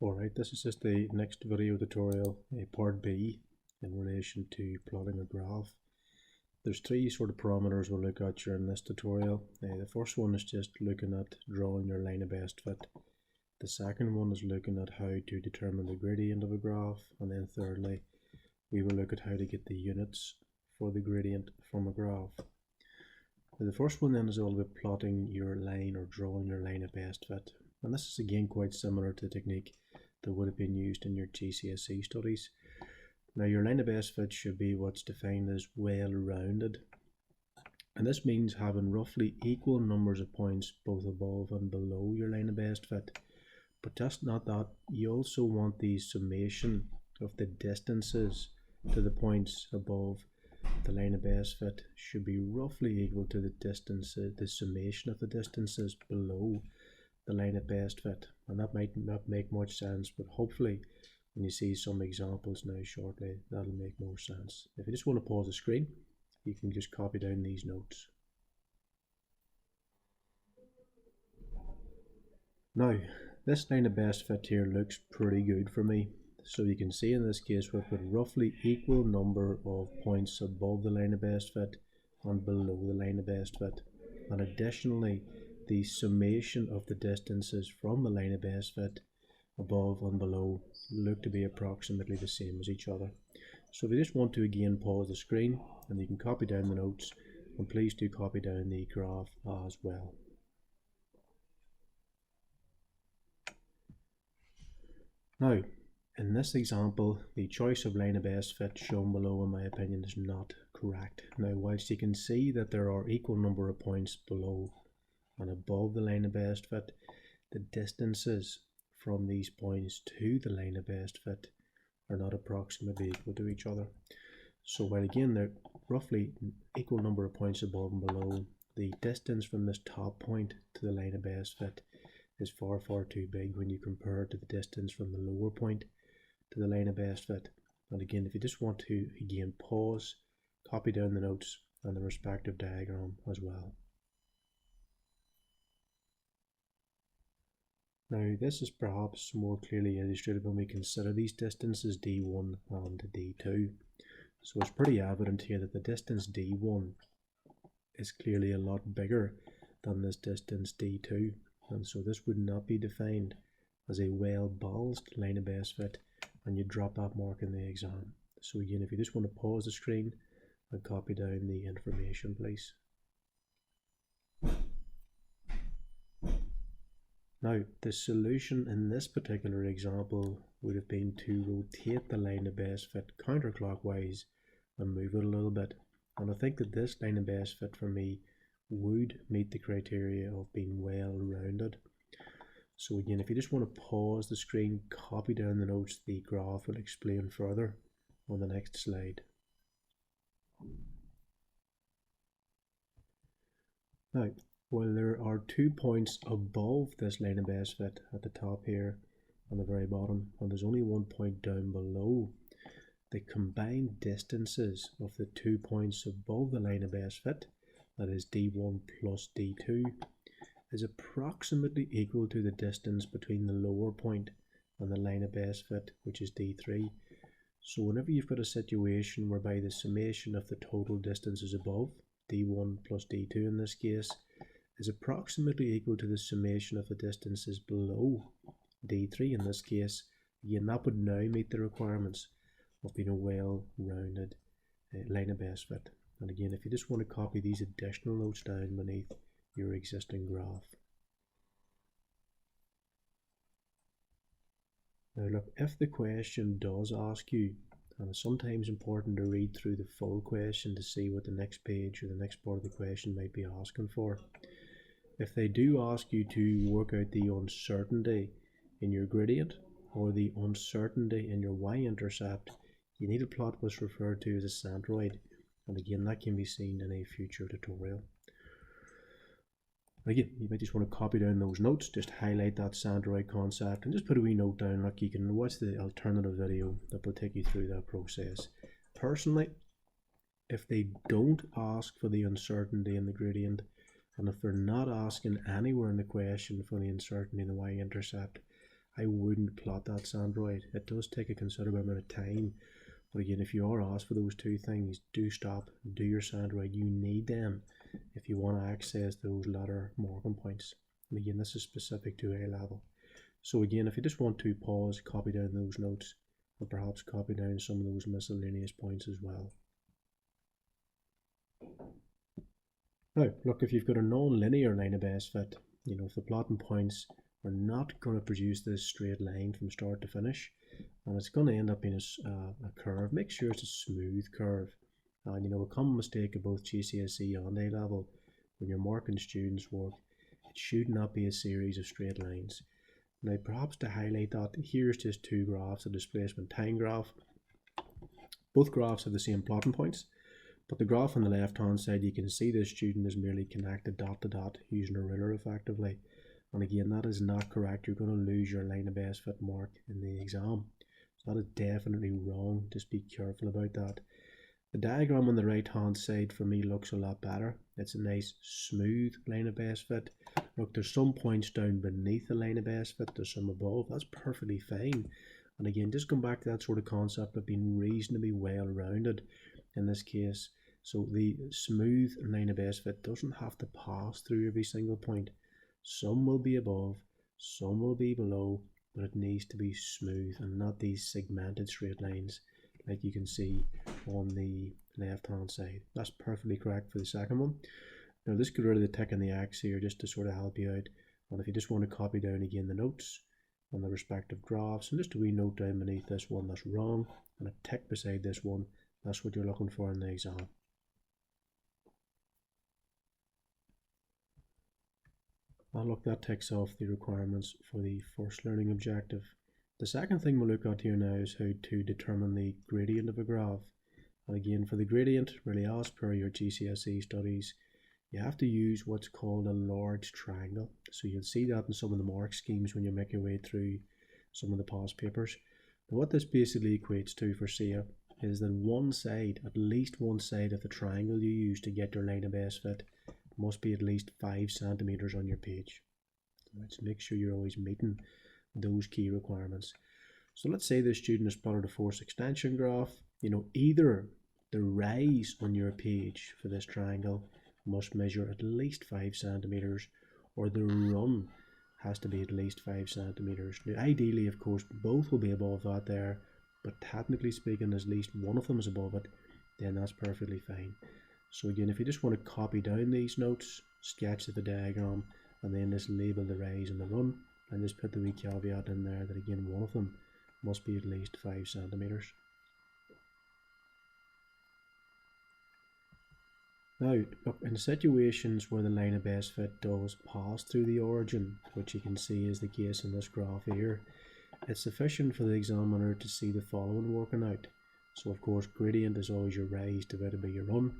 Alright, this is just the next video tutorial, part B, in relation to plotting a graph. There's three sort of parameters we'll look at during this tutorial. The first one is just looking at drawing your line of best fit. The second one is looking at how to determine the gradient of a graph. And then thirdly, we will look at how to get the units for the gradient from a graph. The first one then is all about plotting your line or drawing your line of best fit. And this is again quite similar to the technique that would have been used in your GCSE studies. Now your line of best fit should be what's defined as well-rounded. And this means having roughly equal numbers of points both above and below your line of best fit. But just not that, you also want the summation of the distances to the points above the line of best fit should be roughly equal to the summation of the distances below the line of best fit. And that might not make much sense, but hopefully when you see some examples now shortly, that'll make more sense. If you just want to pause the screen, you can just copy down these notes. Now, this line of best fit here looks pretty good for me. So you can see in this case we've got roughly equal number of points above the line of best fit and below the line of best fit. And additionally, the summation of the distances from the line of best fit above and below look to be approximately the same as each other. So if you just want to again pause the screen, and you can copy down the notes, and please do copy down the graph as well. Now, in this example, the choice of line of best fit shown below in my opinion is not correct. Now, whilst you can see that there are equal number of points below and above the line of best fit, the distances from these points to the line of best fit are not approximately equal to each other. So while again they're roughly equal number of points above and below, the distance from this top point to the line of best fit is far too big when you compare it to the distance from the lower point to the line of best fit. And again, if you just want to again pause, copy down the notes and the respective diagram as well. Now this is perhaps more clearly illustrated when we consider these distances D1 and D2. So it's pretty evident here that the distance D1 is clearly a lot bigger than this distance D2, and so this would not be defined as a well-balanced line of best fit, and you drop that mark in the exam. So again, if you just want to pause the screen and copy down the information, please. Now, the solution in this particular example would have been to rotate the line of best fit counterclockwise and move it a little bit. And I think that this line of best fit for me would meet the criteria of being well-rounded. So again, if you just want to pause the screen, copy down the notes, the graph will explain further on the next slide. Now, while there are 2 points above this line of best fit at the top here on the very bottom, and there's only 1 point down below, the combined distances of the 2 points above the line of best fit, that is D1 plus D2, is approximately equal to the distance between the lower point and the line of best fit, which is D3. So whenever you've got a situation whereby the summation of the total distances above, D1 plus D2 in this case, is approximately equal to the summation of the distances below, D3 in this case, again that would now meet the requirements of being a well-rounded line of best fit. And again, if you just want to copy these additional notes down beneath your existing graph. Now look, if the question does ask you, and it's sometimes important to read through the full question to see what the next page or the next part of the question might be asking for. If they do ask you to work out the uncertainty in your gradient or the uncertainty in your y-intercept, you need to plot what's referred to as a centroid. And again, that can be seen in a future tutorial. Again, you might just want to copy down those notes, just highlight that centroid concept and just put a wee note down. Like, you can watch the alternative video that will take you through that process. Personally, if they don't ask for the uncertainty in the gradient, and if they're not asking anywhere in the question for the uncertainty in the y-intercept, I wouldn't plot that Sandroid. It does take a considerable amount of time. But again, if you are asked for those two things, do stop, do your Sandroid. You need them if you want to access those latter marking points. And again, this is specific to A level. So again, if you just want to pause, copy down those notes, and perhaps copy down some of those miscellaneous points as well. Now, look, if you've got a non-linear line of best fit, if the plotting points are not going to produce this straight line from start to finish, and it's going to end up being a curve, make sure it's a smooth curve. And a common mistake of both GCSE and A level, when you're marking students' work, it should not be a series of straight lines. Now, perhaps to highlight that, here's just two graphs, a displacement time graph. Both graphs have the same plotting points, but the graph on the left hand side, you can see the student is merely connected dot to dot using a ruler effectively. And again, that is not correct. You're going to lose your line of best fit mark in the exam. So that is definitely wrong. Just be careful about that. The diagram on the right hand side for me looks a lot better. It's a nice smooth line of best fit. Look, there's some points down beneath the line of best fit, there's some above. That's perfectly fine. And again, just come back to that sort of concept of being reasonably well rounded in this case. So the smooth line of best fit doesn't have to pass through every single point. Some will be above, some will be below, but it needs to be smooth and not these segmented straight lines like you can see on the left hand side. That's perfectly correct for the second one. Now let's get rid of the tick and the X here just to sort of help you out. And if you just want to copy down again the notes on the respective graphs, and just a wee note down beneath this one that's wrong, and a tick beside this one, that's what you're looking for in the exam. And look, that ticks off the requirements for the first learning objective. The second thing we'll look at here now is how to determine the gradient of a graph. And again, for the gradient, really as per your GCSE studies, you have to use what's called a large triangle. So you'll see that in some of the mark schemes when you make your way through some of the past papers. Now what this basically equates to for SEA is that one side, at least one side of the triangle you use to get your line of best fit must be at least 5 centimeters on your page. Let's make sure you're always meeting those key requirements. So let's say the student has plotted a force extension graph. Either the rise on your page for this triangle must measure at least 5 centimeters, or the run has to be at least 5 centimeters. Now, ideally, of course, both will be above that there, but technically speaking, at least one of them is above it, then that's perfectly fine. So again, if you just want to copy down these notes, sketch the diagram, and then just label the rise and the run, and just put the wee caveat in there that again, one of them must be at least 5 centimeters. Now, look, in situations where the line of best fit does pass through the origin, which you can see is the case in this graph here, it's sufficient for the examiner to see the following working out. So of course, gradient is always your rise divided by your run.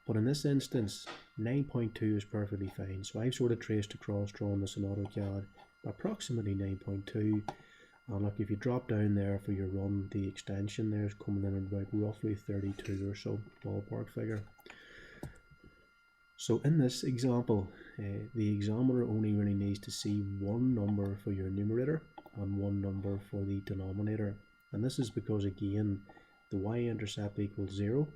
But in this instance, 9.2 is perfectly fine. So I've sort of traced across, drawn this in AutoCAD, approximately 9.2. And look, if you drop down there for your run, the extension there is coming in at about roughly 32 or so, ballpark figure. So in this example, the examiner only really needs to see one number for your numerator and one number for the denominator. And this is because, again, the y-intercept equals 0.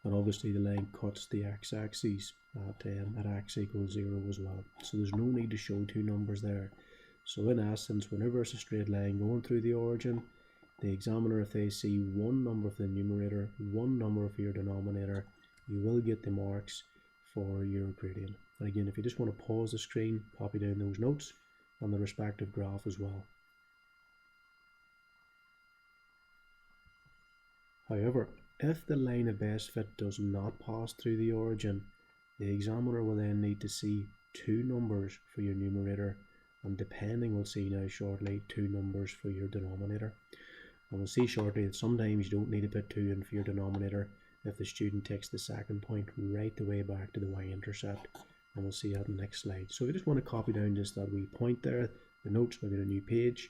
And obviously the line cuts the x-axis at x equals 0 as well. So there's no need to show two numbers there. So in essence, whenever it's a straight line going through the origin, the examiner, if they see one number for the numerator, one number for your denominator, you will get the marks for your gradient. And again, if you just want to pause the screen, copy down those notes on the respective graph as well. However, if the line of best fit does not pass through the origin, the examiner will then need to see two numbers for your numerator, and depending, we'll see now shortly, two numbers for your denominator. And we'll see shortly that sometimes you don't need to put 2 in for your denominator if the student takes the second point right the way back to the y-intercept, and we'll see that in the next slide. So we just want to copy down just that wee point there, the notes, maybe a new page,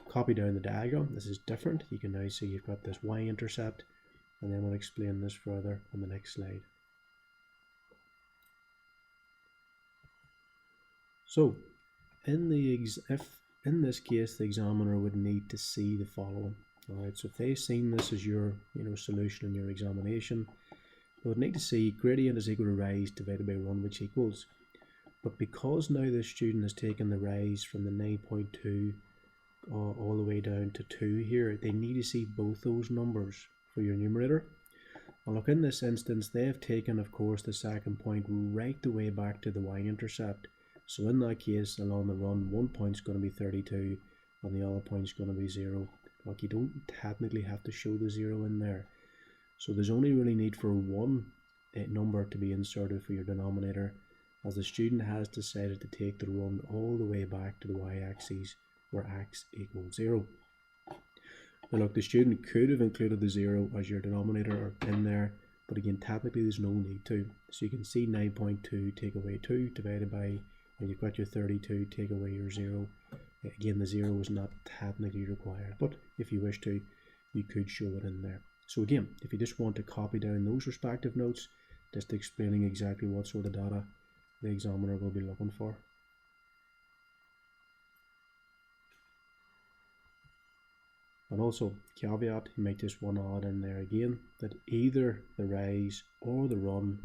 copy down the diagram. This is different. You can now see you've got this y-intercept, and then we'll explain this further on the next slide. So, if in this case, the examiner would need to see the following. Alright, so if they've seen this as your solution in your examination, they would need to see gradient is equal to rise divided by run, which equals. But because now the student has taken the rise from the 9.2 all the way down to 2 here, they need to see both those numbers for your numerator. And look, in this instance, they've taken, of course, the second point right the way back to the y-intercept. So in that case, along the run, one point's going to be 32 and the other point's going to be 0. Look, you don't technically have to show the 0 in there. So there's only really need for one number to be inserted for your denominator, as the student has decided to take the run all the way back to the y-axis where x equals 0. Now look, the student could have included the 0 as your denominator in there, but again, technically there's no need to. So you can see 9.2 take away 2 divided by, and you've got your 32 take away your 0. Again, the 0 is not technically required, but if you wish to, you could show it in there. So again, if you just want to copy down those respective notes, just explaining exactly what sort of data the examiner will be looking for. And also, caveat, you might just want to add in there again that either the rise or the run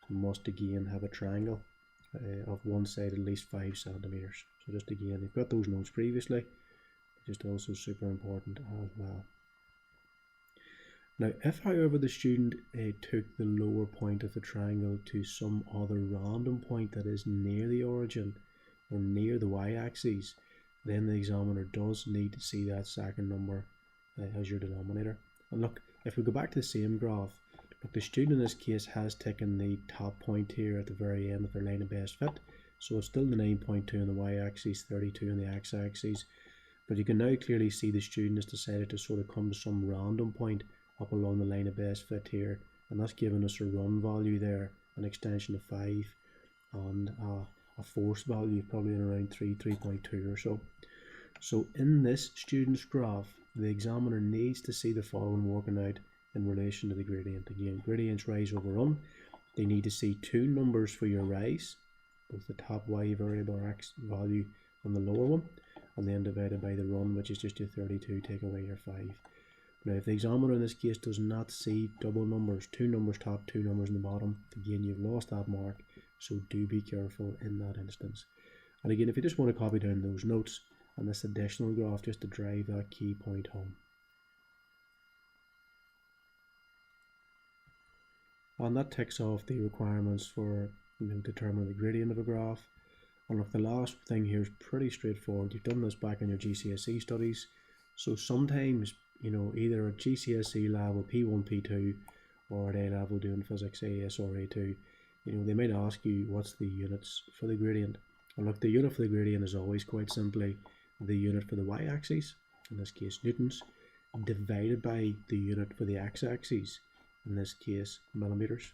must again have a triangle of one side at least 5 centimeters. So just again, you've got those notes previously, just also super important as well. Now, if however the student took the lower point of the triangle to some other random point that is near the origin or near the y-axis, then the examiner does need to see that second number as your denominator. And look, if we go back to the same graph, look, the student in this case has taken the top point here at the very end of their line of best fit. So it's still the 9.2 on the y-axis, 32 on the x-axis. But you can now clearly see the student has decided to sort of come to some random point up along the line of best fit here, and that's giving us a run value there, an extension of 5, and a force value probably in around 3.2 or so. So in this student's graph, the examiner needs to see the following working out in relation to the gradient. Again, gradients rise over run. They need to see two numbers for your rise, both the top y variable or x value and the lower one, and then divided by the run, which is just your 32, take away your 5. Now, if the examiner in this case does not see double numbers, two numbers top, two numbers in the bottom, again, you've lost that mark, so do be careful in that instance. And again, if you just want to copy down those notes and this additional graph just to drive that key point home. And that ticks off the requirements for determining the gradient of a graph. And look, the last thing here is pretty straightforward. You've done this back in your GCSE studies. So sometimes, either at GCSE level, P1, P2, or at A level doing physics AS or A2, they might ask you what's the units for the gradient. And look, the unit for the gradient is always quite simply the unit for the y-axis, in this case newtons, divided by the unit for the x-axis, in this case millimeters.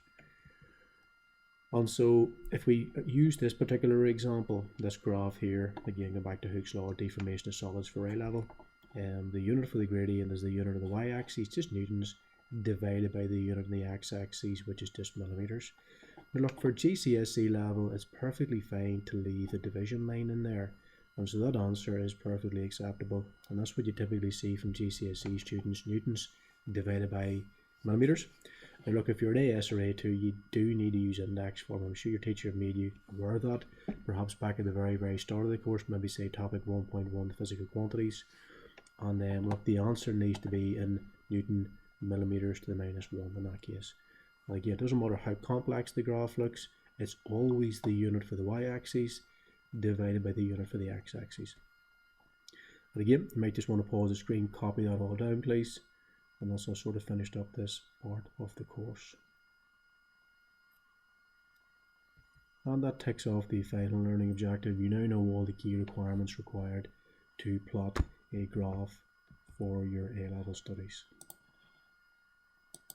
And so if we use this particular example, this graph here, again go back to Hooke's law of deformation of solids for A level, the unit for the gradient is the unit of the y-axis, just newtons, divided by the unit of the x-axis, which is just millimeters. Now look, for GCSE level, it's perfectly fine to leave a division line in there, and so that answer is perfectly acceptable, and that's what you typically see from GCSE students, newtons divided by millimeters. Now look, if you're at AS or A2, you do need to use index form. I'm sure your teacher made you aware of that, perhaps back at the very start of the course, maybe say topic 1.1, physical quantities. And then look, the answer needs to be in Newton millimeters to the -1 in that case. And again, it doesn't matter how complex the graph looks, it's always the unit for the y-axis divided by the unit for the x-axis. And again, you might just want to pause the screen, copy that all down please, and that's sort of finished up this part of the course. And that ticks off the final learning objective. You now know all the key requirements required to plot a graph for your A-level studies.